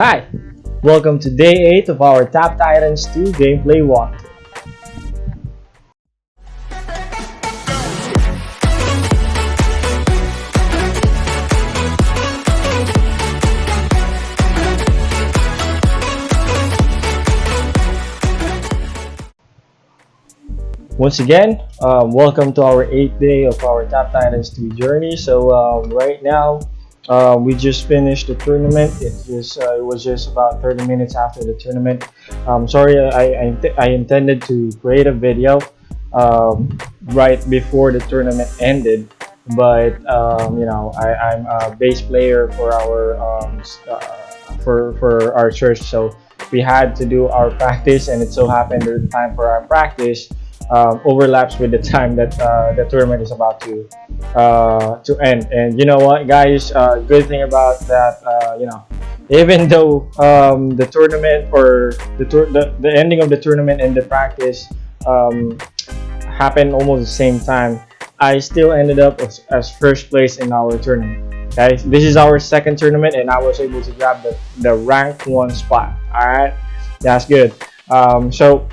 Hi! Welcome to day 8 of our Top Titans 2 gameplay walkthrough. Once again, welcome to our 8th day of our Top Titans 2 journey. Right now, we just finished the tournament. It was just about 30 minutes after the tournament. Sorry, I intended to create a video right before the tournament ended, but I'm a bass player for our church, so we had to do our practice, and it so happened that the time for our practice overlaps with the time that the tournament is about to end. And you know what, guys? Good thing about that, even though the tournament or the ending of the tournament and the practice happened almost the same time, I still ended up as first place in our tournament. Guys, this is our second tournament, and I was able to grab the rank 1 spot. All right, that's good. So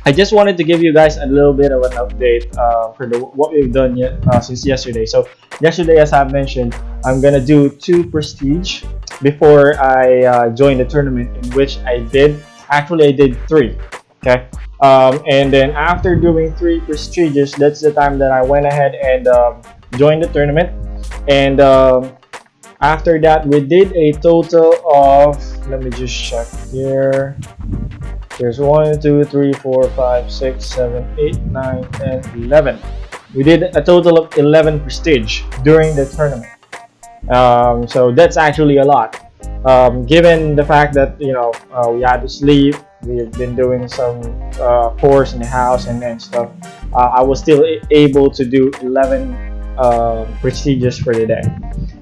I just wanted to give you guys a little bit of an update for what we've done since yesterday. So yesterday, as I mentioned, I'm gonna do 2 prestige before I join the tournament, in which I did 3. Okay, and then after doing 3 prestiges, that's the time that I went ahead and joined the tournament. And after that, we did a total of, let me just check here. There's 1, 2, 3, 4, 5, 6, 7, 8, 9, 10, 11. We did a total of 11 prestige during the tournament. So that's actually a lot. Given the fact that we had to sleep, we've been doing some chores in the house and stuff. I was still able to do 11 prestiges for the day.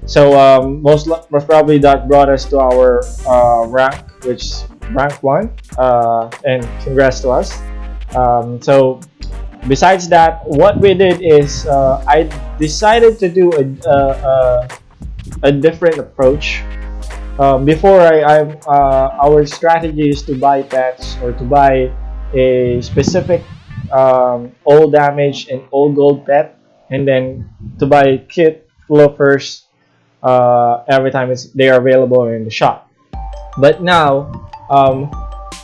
So most probably that brought us to our rank, which rank 1, and congrats to us. So besides that, what we did is I decided to do a different approach. Before our strategy is to buy pets, or to buy a specific all damage and all gold pet, and then to buy kit fluffers every time they are available in the shop. But now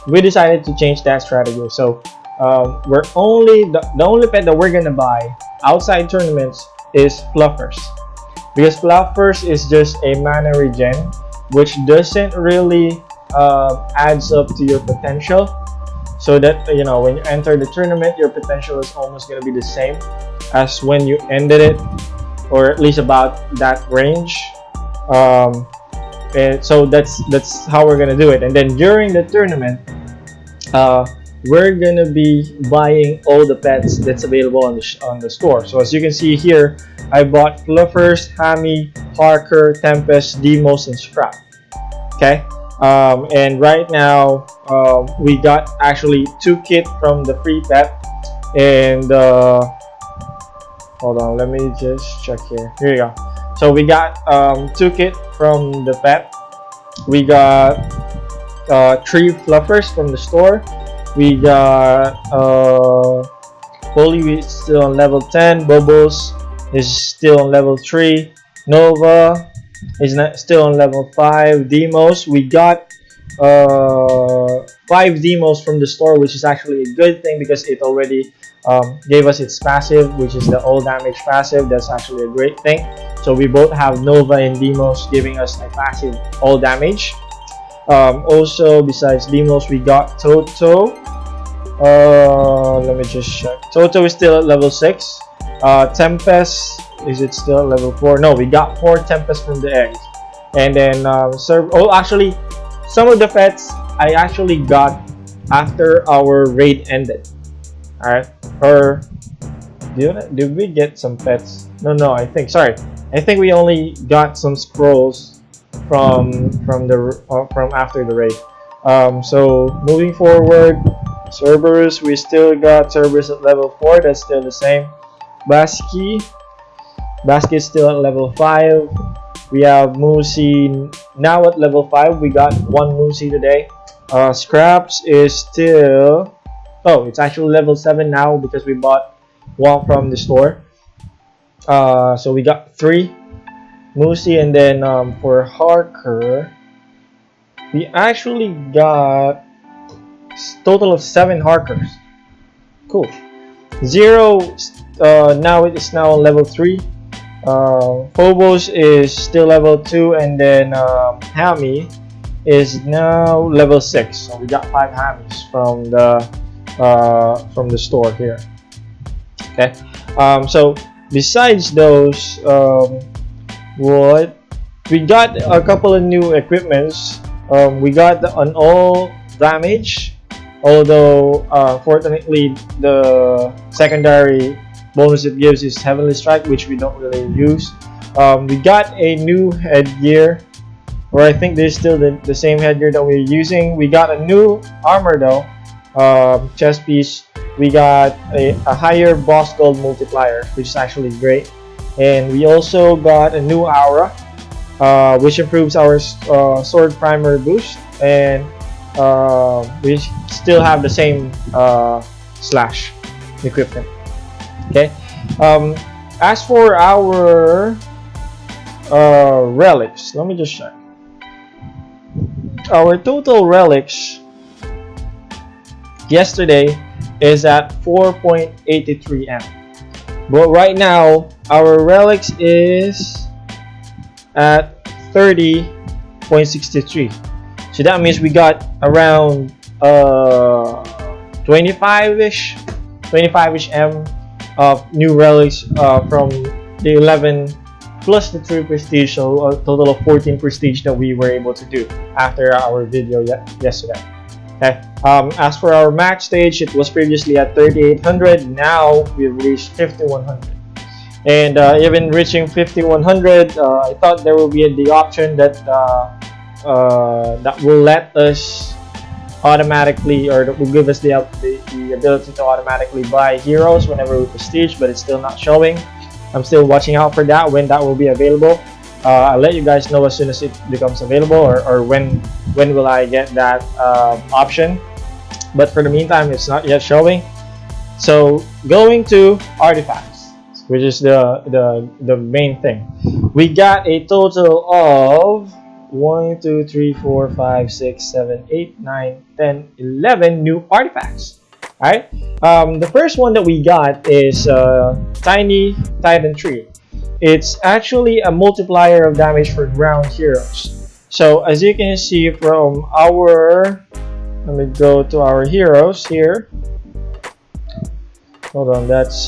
we decided to change that strategy. So we're only the only pet that we're gonna buy outside tournaments is fluffers, because fluffers is just a mana regen, which doesn't really adds up to your potential. So that when you enter the tournament, your potential is almost gonna be the same as when you ended it, or at least about that range. And so that's how we're gonna do it. And then during the tournament, we're gonna be buying all the pets that's available on the store. So as you can see here, I bought Fluffers, Hammy, Harker, Tempest, Demos, and Scrap. Okay, and right now we got actually 2 kit from the free pet. And hold on, let me just check here. Here you go. So we got 2 kit from the pet. We got 3 fluffers from the store. We got Holy is still on level 10. Bubbles is still on level 3. Nova is still on level 5. Demos, we got 5 demos from the store, which is actually a good thing because it already gave us its passive, which is the all damage passive. That's actually a great thing. So we both have Nova and Demos giving us a passive all damage. Also, besides Demos, we got Toto. Let me just check. Toto is still at level 6. Tempest, is it still at level 4? No, we got 4 Tempest from the eggs. And then actually, some of the pets I actually got after our raid ended. Alright, or did we get some pets? No, I think we only got some scrolls from after the raid. So moving forward, we still got Cerberus at level 4. That's still the same. Basky, Basket still at level 5. We have Musi now at level 5. We got one Musi today. Scraps is still... Oh, it's actually level 7 now because we bought one from the store. So we got 3 Musi, and then for Harker, we actually got total of 7 Harkers. Cool. Zero, now it is now level 3. Phobos is still level 2, and then Hammy is now level 6. So we got 5 Hammies from the store here. Okay. So besides those, what we got a couple of new equipments. We got an all damage, although fortunately the secondary bonus it gives is Heavenly Strike, which we don't really use. We got a new headgear, or I think this is still the same headgear that we're using. We got a new armor though, chest piece. We got a higher boss gold multiplier, which is actually great. And we also got a new aura, which improves our sword primer boost, and we still have the same slash equipment. Okay. As for our relics, let me just check. Our total relics yesterday is at 4.83 M. But right now, our relics is at 30.63. So that means we got around 25-ish M of new relics from the 11 plus the 3 prestige, so a total of 14 prestige that we were able to do after our video yesterday. Okay. As for our max stage, it was previously at 3800. Now we've reached 5100. And even reaching 5100, I thought there will be the option that that will let us automatically, or that will give us the ability to automatically buy heroes whenever we prestige, but it's still not showing. I'm still watching out for that, when that will be available. I'll let you guys know as soon as it becomes available, or when will I get that option. But for the meantime, it's not yet showing. So going to artifacts, which is the main thing. We got a total of 1, 2, 3, 4, 5, 6, 7, 8, 9, 10, 11 new artifacts. Alright, the first one that we got is Tiny Titan Tree. It's actually a multiplier of damage for ground heroes. So as you can see from our, let me go to our heroes here. Hold on, that's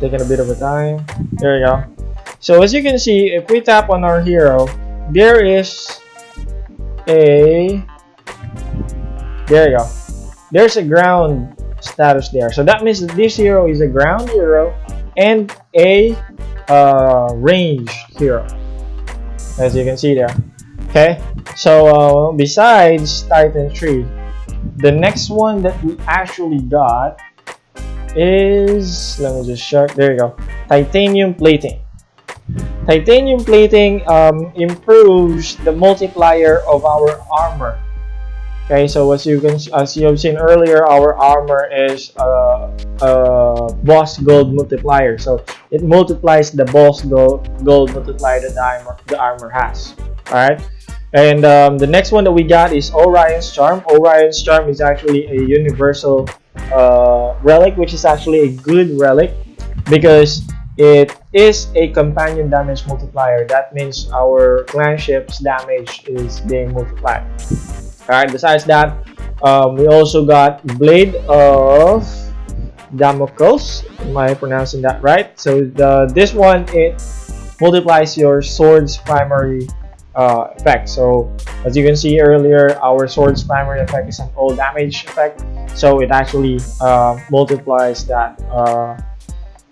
taking a bit of a time. There you go. So as you can see, if we tap on our hero, there is a, there you go. There's a ground status there. So that means that this hero is a ground hero and a range hero, as you can see there. Okay, so besides Titan Tree, the next one that we actually got is, let me just check, there you go, Titanium Plating. Titanium Plating improves the multiplier of our armor. Okay, so as you have seen earlier, our armor is boss gold multiplier. So it multiplies the boss gold multiplier that the armor has. All right, and the next one that we got is Orion's Charm. Orion's Charm is actually a universal relic, which is actually a good relic because it is a companion damage multiplier. That means our clan ship's damage is being multiplied. Alright, besides that, we also got Blade of Damocles. Am I pronouncing that right? So this one, it multiplies your sword's primary effect. So as you can see earlier, our sword's primary effect is an all damage effect. So it actually multiplies that.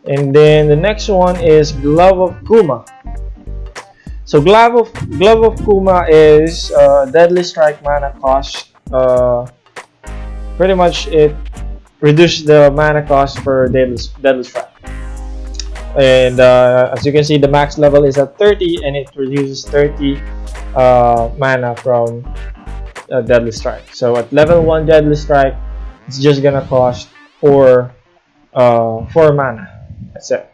And then the next one is Glove of Kuma. So Glove of Kuma is Deadly Strike mana cost. Pretty much it reduces the mana cost for Deadly Strike. And as you can see, the max level is at 30, and it reduces 30 mana from Deadly Strike. So at level 1 Deadly Strike, it's just gonna cost 4 mana. That's it.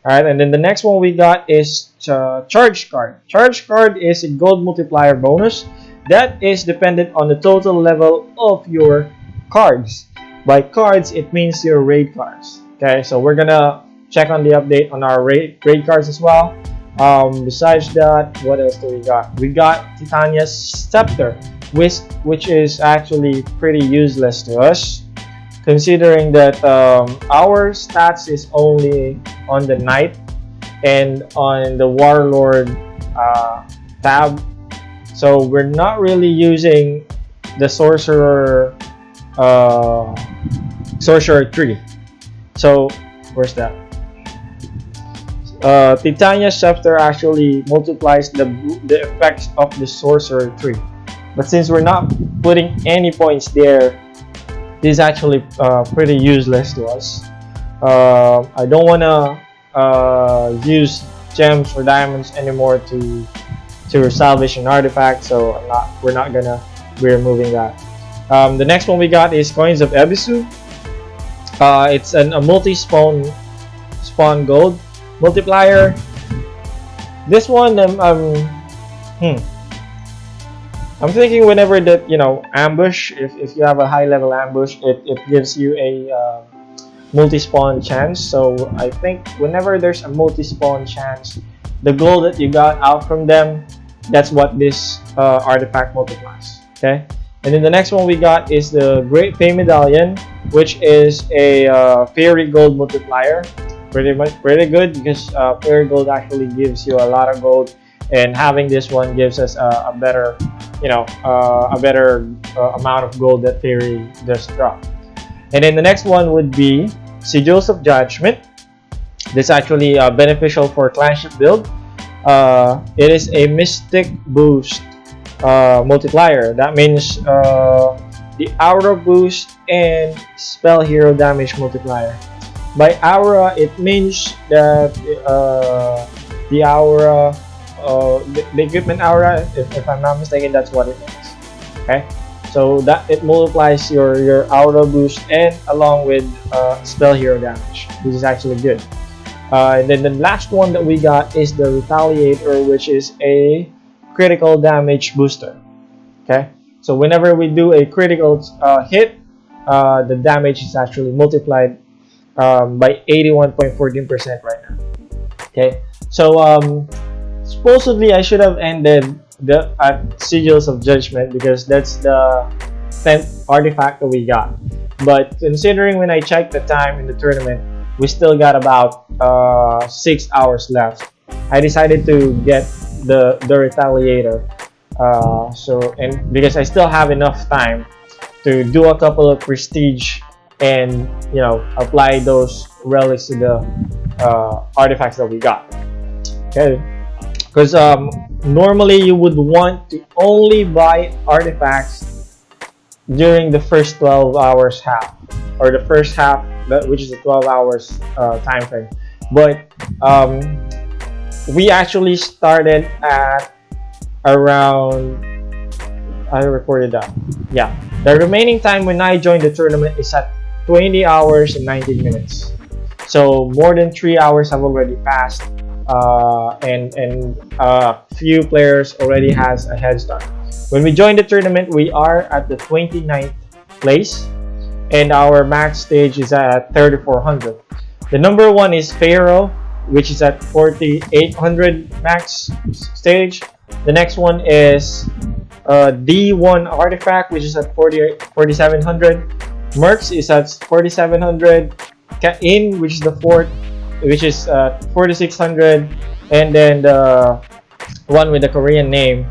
Alright, and then the next one we got is Charge Card. Charge Card is a gold multiplier bonus that is dependent on the total level of your cards. By cards, it means your raid cards. Okay, so we're gonna check on the update on our raid cards as well. Besides that, what else do we got? We got Titania's Scepter, which is actually pretty useless to us, considering that our stats is only on the Knight and on the Warlord tab. So we're not really using the Sorcerer tree. So where's that? Titania's Scepter actually multiplies the effects of the Sorcerer tree. But since we're not putting any points there, this is actually pretty useless to us. I don't want to use gems or diamonds anymore to salvage an artifact, so we're not gonna be removing that. The next one we got is Coins of Ebisu. It's a multi-spawn gold multiplier. This one, I'm thinking whenever that, ambush, if you have a high level ambush, it gives you a multi-spawn chance. So I think whenever there's a multi-spawn chance, the gold that you got out from them, that's what this artifact multiplies. Okay, and then the next one we got is the Great Fey Medallion, which is a fairy gold multiplier. Pretty good, because fairy gold actually gives you a lot of gold, and having this one gives us a better amount of gold that fairy does drop. And then the next one would be Sigils of Judgment. This is actually beneficial for clanship build. It is a mystic boost multiplier. That means the aura boost and spell hero damage multiplier. By aura, it means that the aura, the equipment aura, if I'm not mistaken, that's what it means. Okay, so that it multiplies your aura boost and along with spell hero damage, which is actually good. And then the last one that we got is the Retaliator, which is a critical damage booster. Okay, so whenever we do a critical hit, the damage is actually multiplied by 81.14% right now. Okay, so supposedly I should have ended at Sigils of Judgment, because that's the 10th artifact that we got. But considering when I checked the time in the tournament, we still got about 6 hours left. I decided to get the Retaliator. And because I still have enough time to do a couple of prestige and apply those relics to the artifacts that we got. Okay, because normally you would want to only buy artifacts during the first 12 hours half, or the first half, which is a 12 hours time frame. But we actually started at around, I recorded that. Yeah, the remaining time when I joined the tournament is at 20 hours and 19 minutes. So more than 3 hours have already passed, and a few players already has a head start. When we joined the tournament, we are at the 29th place, and our max stage is at 3400. The number one is Pharaoh, which is at 4800 max stage. The next one is D1 Artifact, which is at 4700. Mercs is at 4700. Kain, which is the fourth, which is 4600, and then the one with the Korean name,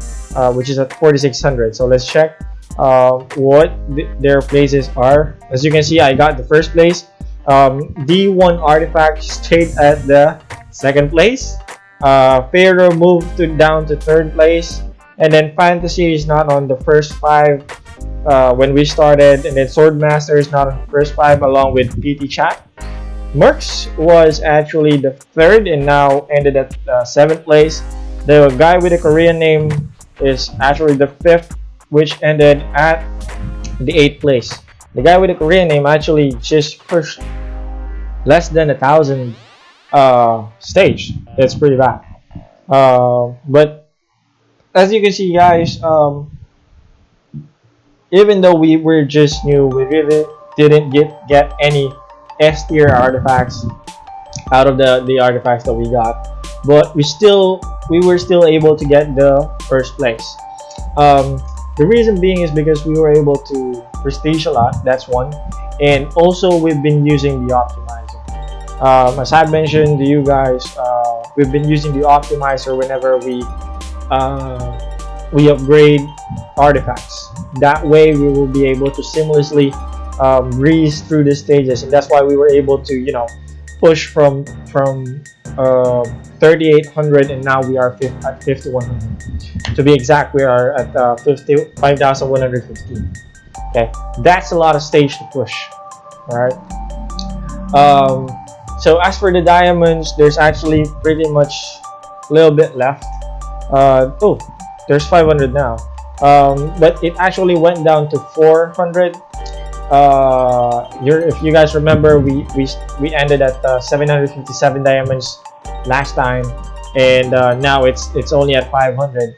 which is at 4600. So let's check what their places are. As you can see, I got the first place. D1 Artifact stayed at the second place. Pharaoh moved down to third place, and then Fantasy is not on the first 5 when we started, and then Swordmaster is not on the first 5 along with PT Chat. Mercs was actually the third and now ended at seventh place. The guy with the Korean name is actually the fifth, which ended at the eighth place. The guy with the Korean name actually just pushed less than 1,000 stage. That's pretty bad. But as you can see, guys, even though we were just new, we really didn't get any S tier artifacts out of the artifacts that we got, but we were still able to get the first place. The reason being is because we were able to prestige a lot. That's one, and also we've been using the optimizer. As I mentioned to you guys, we've been using the optimizer whenever we upgrade artifacts. That way, we will be able to seamlessly breeze through the stages, and that's why we were able to, push from 3,800, and now we are at 5,100. To be exact, we are at 5,115. Okay, that's a lot of stage to push. All right. So as for the diamonds, there's actually pretty much a little bit left. Oh, there's 500 now. But it actually went down to 400. If you guys remember, we ended at 757 diamonds last time, and now it's only at 500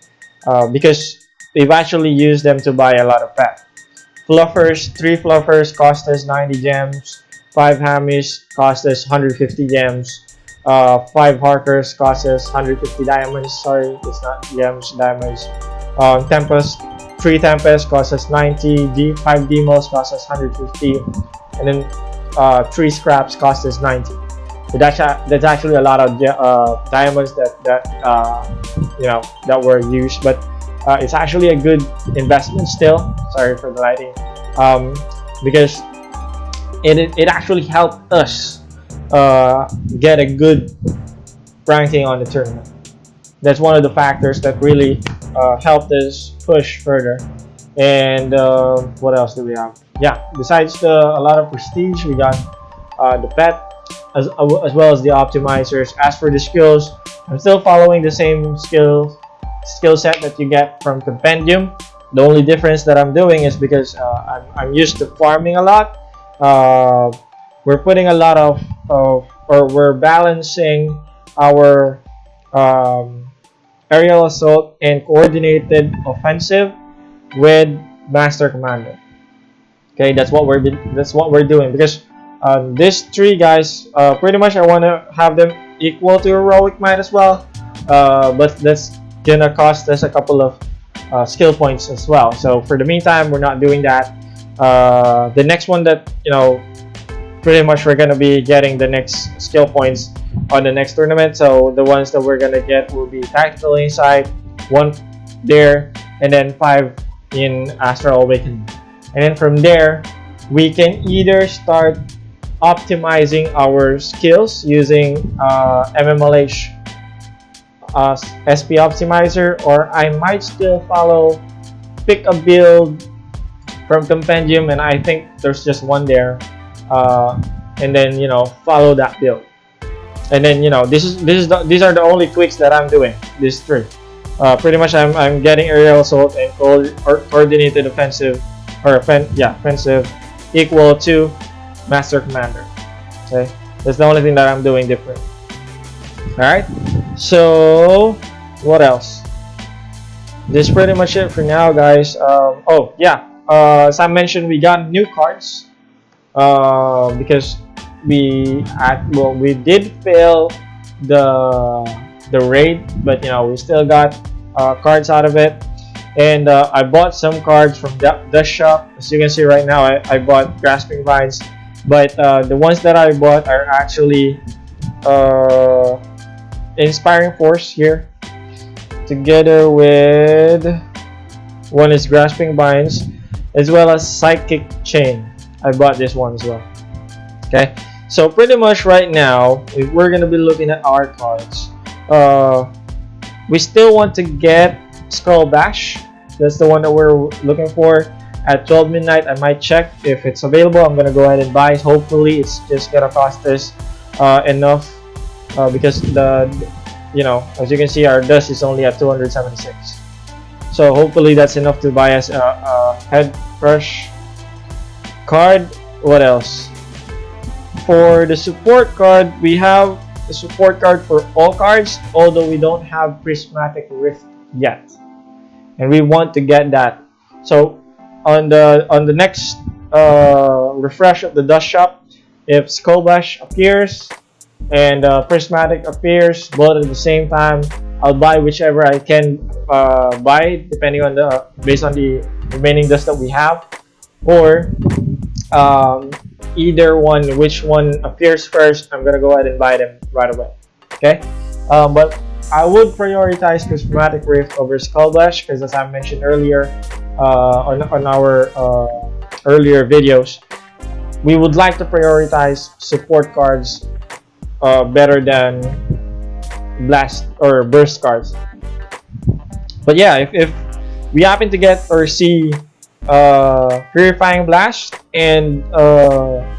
because we've actually used them to buy a lot of pet. Fluffers, 3 fluffers cost us 90 gems. 5 hammies cost us 150 gems. 5 harkers cost us 150 diamonds. Sorry, it's not gems, diamonds. Tempest, 3 Tempest cost us 90. 5 Demos cost us 150. And then 3 Scraps cost us 90. So that's actually a lot of diamonds that were used, but it's actually a good investment still. Sorry for the lighting, because it actually helped us get a good ranking on the tournament. That's one of the factors that really helped us push further. And what else do we have? Yeah, besides a lot of prestige, we got the pet as well as the optimizers. As for the skills, I'm still following the same skill set that you get from Compendium. The only difference that I'm doing is because I'm used to farming a lot. We're putting a lot or we're balancing our aerial assault and coordinated offensive with Master Commander. Okay, that's what we're doing, because these 3 guys, pretty much I want to have them equal to heroic might as well, but that's gonna cost us a couple of skill points as well. So for the meantime, we're not doing that. The next one that pretty much we're gonna be getting the next skill points on the next tournament. So the ones that we're gonna get will be tactical insight, 1 there, and then 5 in Astral Awakening. And then from there, we can either start optimizing our skills using MMLH SP Optimizer, or I might still pick a build from Compendium, and I think there's just one there, and then follow that build. And then these are the only tweaks that I'm doing. These 3. Pretty much I'm getting aerial assault and coordinated offensive, or offensive equal to Master Commander. Okay, that's the only thing that I'm doing different. Alright, so what else? This is pretty much it for now, guys. Oh yeah, as I mentioned, we got new cards because we did fail the raid, but we still got cards out of it. And I bought some cards from the shop. As you can see right now, I bought Grasping Vines, but the ones that I bought are actually Inspiring Force here, together with one is Grasping Vines, as well as Psychic Chain. I bought this one as well. Okay, so pretty much right now, if we're gonna be looking at our cards, we still want to get Skull Bash. That's the one that we're looking for. At 12 midnight, I might check if it's available. I'm gonna go ahead and buy. Hopefully, it's just gonna cost us enough, because the as you can see, our dust is only at 276. So hopefully that's enough to buy us a head crush card. What else? For the support card, we have the support card for all cards, although we don't have Prismatic Rift yet, and we want to get that. So on the next refresh of the dust shop, if Skullbash appears and Prismatic appears both at the same time, I'll buy whichever I can buy, depending on based on the remaining dust that we have, or either one, which one appears first, I'm gonna go ahead and buy them right away. Okay, but I would prioritize Prismatic Rift over Skullbash because, as I mentioned earlier on our earlier videos, we would like to prioritize support cards better than blast or burst cards. But yeah, if we happen to get or see Purifying Blast and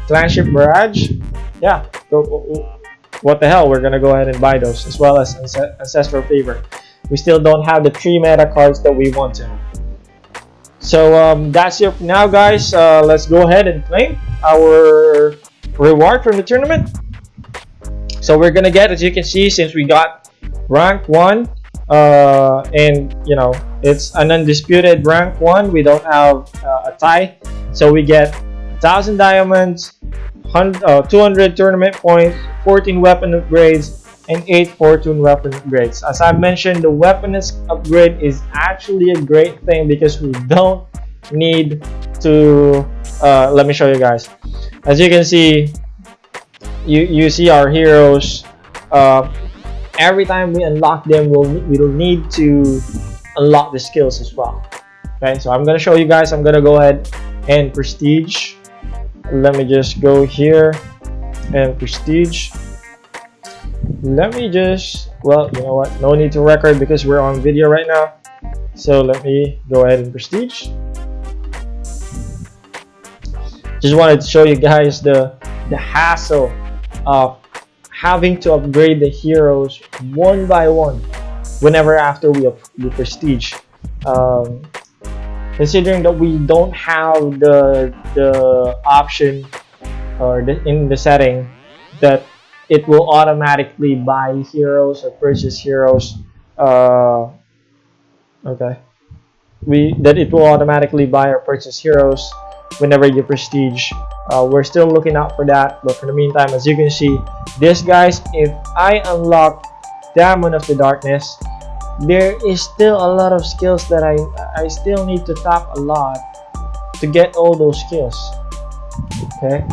Clanship Barrage, yeah, what the hell, we're gonna go ahead and buy those, as well as Ancestral Favor. We still don't have the 3 meta cards that we want to. So that's it for now, guys. Let's go ahead and claim our reward from the tournament. So we're gonna get, as you can see, since we got rank 1, and it's an undisputed rank 1, we don't have a tie, so we get 1,000 diamonds, 200 tournament points, 14 weapon upgrades, and 8 fortune weapon upgrades. As I mentioned, the weapons upgrade is actually a great thing because we don't need to let me show you guys. As you can see, you see our heroes, every time we unlock them, we'll need to unlock the skills as well. Okay, so I'm gonna show you guys. I'm gonna go ahead and prestige. Let me just go here and prestige. Let me just, well, you know what, no need to record because we're on video right now, so let me go ahead and prestige. Just wanted to show you guys the hassle of having to upgrade the heroes one by one whenever after we prestige, considering that we don't have the option or in the setting that it will automatically buy heroes or purchase heroes. Okay, that it will automatically buy or purchase heroes whenever you prestige. We're still looking out for that, but for the meantime, as you can see, this, guys, if I unlock Diamond of the Darkness, there is still a lot of skills that I still need to tap a lot to get all those skills. Okay,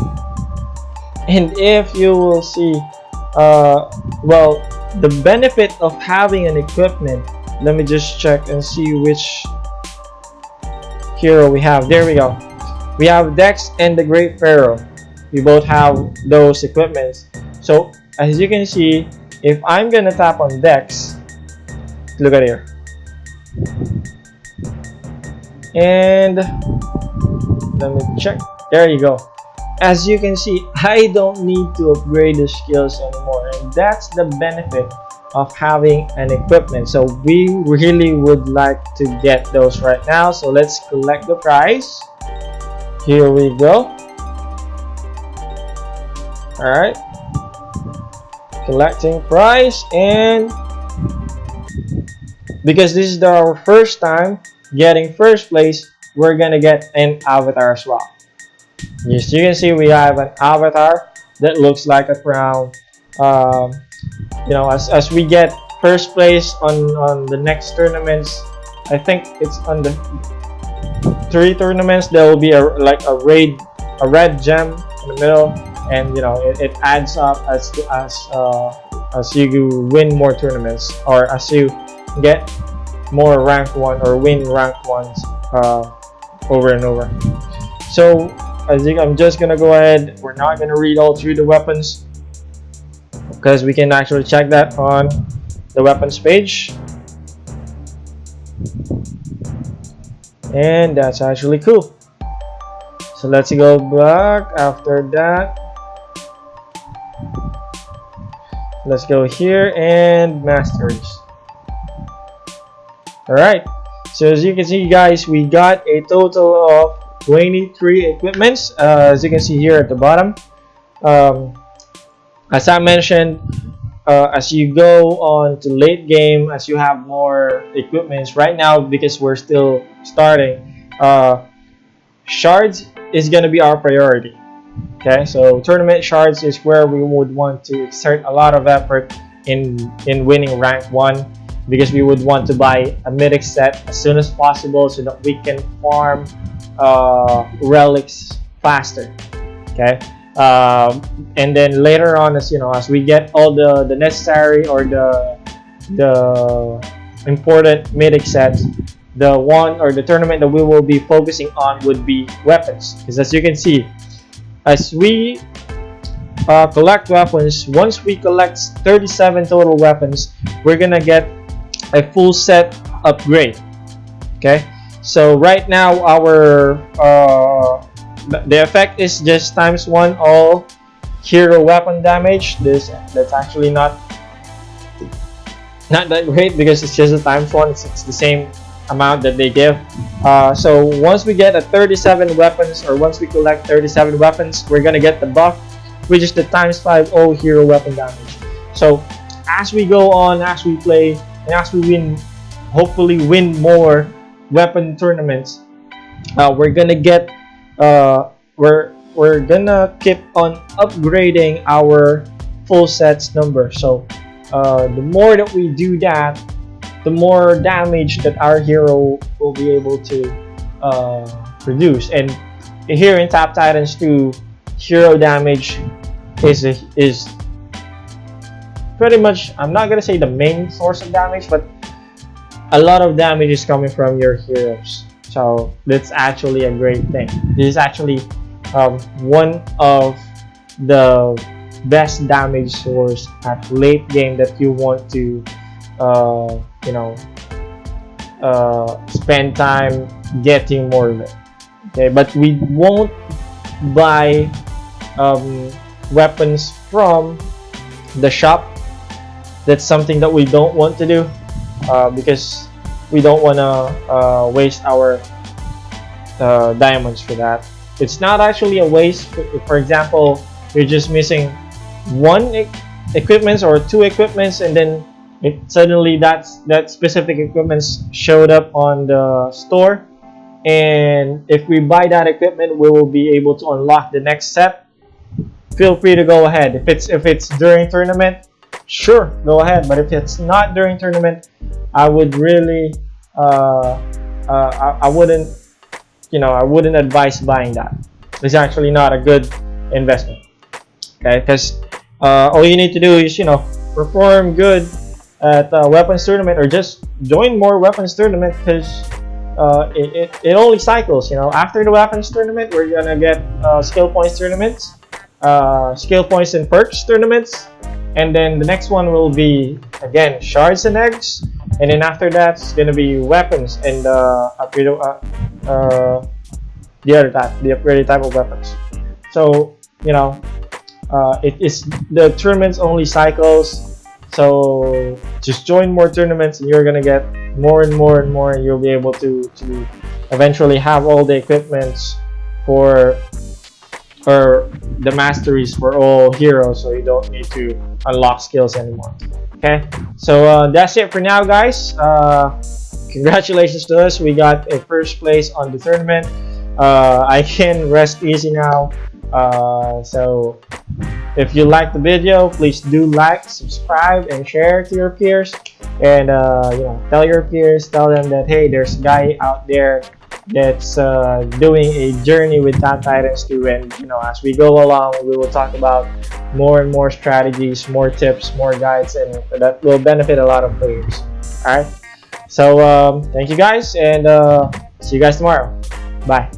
and if you will see, well, the benefit of having an equipment, let me just check and see which hero we have. There we go. We have Dex and the Great Pharaoh. We both have those equipments. So as you can see, if I'm gonna tap on Dex, look at here, and let me check. There you go. As you can see, I don't need to upgrade the skills anymore, and that's the benefit of having an equipment. So we really would like to get those right now. So let's collect the prize. Here we go. Alright, collecting prize, and because this is our first time getting first place, we're gonna get an avatar as well. Yes, you can see we have an avatar that looks like a crown. As we get first place on the next tournaments, I think it's on the 3 tournaments, there will be a red gem in the middle, and it adds up as you win more tournaments, or as you get more rank 1 or win rank 1s over and over. So I'm just gonna go ahead, we're not gonna read all through the weapons because we can actually check that on the weapons page. And that's actually cool. So let's go back after that. Let's go here and masters. Alright, so as you can see guys, we got a total of 23 equipments, as you can see here at the bottom. As I mentioned, as you go on to late game, as you have more equipments right now, because we're still starting, shards is going to be our priority. Okay, so tournament shards is where we would want to exert a lot of effort in winning rank 1, because we would want to buy a mythic set as soon as possible so that we can farm relics faster. Okay, and then later on, as you know, as we get all the necessary or the important mythic sets, the one or the tournament that we will be focusing on would be weapons, because as you can see, as we collect weapons, once we collect 37 total weapons, we're gonna get a full set upgrade. Okay, so right now our the effect is just ×1 all hero weapon damage. That's actually not that great, because it's just a ×1. It's the same amount that they give. So once we get a 37 weapons, or once we collect 37 weapons, we're gonna get the buff, which is the ×5 all hero weapon damage. So as we go on, as we play, and as we win, hopefully win more weapon tournaments, we're gonna get we're gonna keep on upgrading our full sets number. So the more that we do that, the more damage that our hero will be able to produce. And here in Top Titans 2, hero damage is pretty much, I'm not gonna say the main source of damage, but a lot of damage is coming from your heroes. So that's actually a great thing. This is actually one of the best damage source at late game that you want to spend time getting more of it. Okay, but we won't buy weapons from the shop. That's something that we don't want to do, because we don't want to waste our diamonds for that. It's not actually a waste. For example, you're just missing one equipment or two equipments, and then suddenly that specific equipment showed up on the store, and if we buy that equipment, we will be able to unlock the next set. Feel free to go ahead. If it's during tournament, sure, go ahead. But if it's not during tournament, I would really I wouldn't advise buying that. It's actually not a good investment. Okay, because all you need to do is perform good at weapons tournament, or just join more weapons tournament, because it only cycles. After the weapons tournament, we're gonna get skill points tournaments, skill points and perks tournaments, and then the next one will be again shards and eggs, and then after that it's gonna be weapons and the upgraded type of weapons. So it is, the tournaments only cycles. So just join more tournaments, and you're gonna get more and more and more, and you'll be able to eventually have all the equipments for, or the masteries for all heroes, so you don't need to unlock skills anymore. Okay, so that's it for now, guys. Congratulations to us, we got a first place on the tournament. I can rest easy now. So if you like the video, please do like, subscribe, and share to your peers. And tell your peers, tell them that hey, there's a guy out there that's doing a journey with Top Titans 2. And as we go along, we will talk about more and more strategies, more tips, more guides, and that will benefit a lot of players. All right. So thank you guys, and see you guys tomorrow. Bye.